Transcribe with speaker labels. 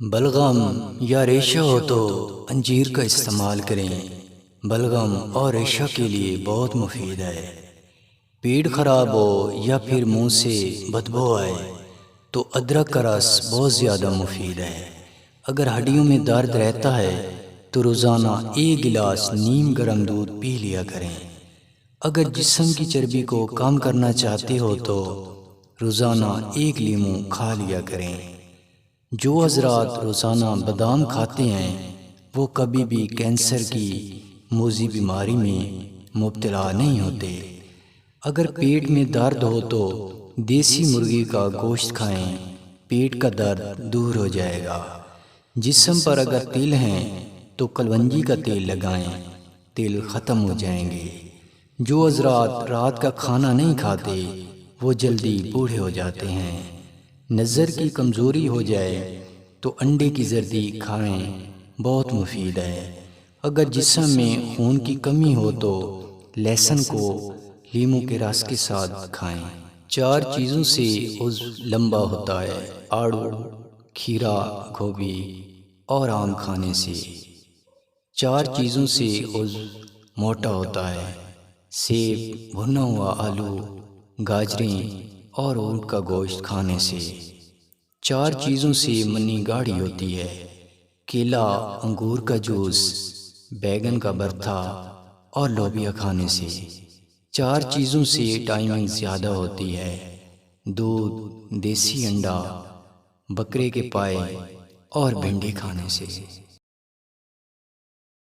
Speaker 1: بلغم یا ریشہ ہو تو انجیر کا استعمال کریں۔ بلغم اور ریشہ کے لیے بہت مفید ہے۔ پیٹ خراب ہو یا پھر منہ سے بدبو آئے تو ادرک کا رس بہت زیادہ مفید ہے۔ اگر ہڈیوں میں درد رہتا ہے تو روزانہ 1 گلاس نیم گرم دودھ پی لیا کریں۔ اگر جسم کی چربی کو کم کرنا چاہتے ہو تو روزانہ 1 لیموں کھا لیا کریں۔ جو حضرات روزانہ بادام کھاتے ہیں وہ کبھی بھی کینسر کی موذی بیماری میں مبتلا نہیں ہوتے۔ اگر پیٹ میں درد ہو تو دیسی مرغی کا گوشت کھائیں، پیٹ کا درد دور ہو جائے گا۔ جسم پر اگر تل ہیں تو کلونجی کا تیل لگائیں، تل ختم ہو جائیں گے۔ جو حضرات رات کا کھانا نہیں کھاتے وہ جلدی بوڑھے ہو جاتے ہیں۔ نظر کی کمزوری ہو جائے تو انڈے کی زردی کھائیں، بہت مفید ہے۔ اگر جسم میں خون کی کمی ہو تو لہسن کو لیموں کے رس کے ساتھ کھائیں۔ 4 چیزوں سے عضو لمبا ہوتا ہے: آڑو، کھیرا، گوبھی اور آم کھانے سے۔ 4 چیزوں سے عضو موٹا ہوتا ہے: سیب، بھنا ہوا آلو، گاجریں اور اونٹ کا گوشت کھانے سے۔ 4 چیزوں سے منی گاڑھی ہوتی ہے: کیلا، انگور کا جوس، بیگن کا بھرتا اور لوبیا کھانے سے۔ 4 چیزوں سے ٹائمنگ زیادہ ہوتی ہے: دودھ، دیسی انڈا، بکرے کے پائے اور بھنڈی کھانے سے۔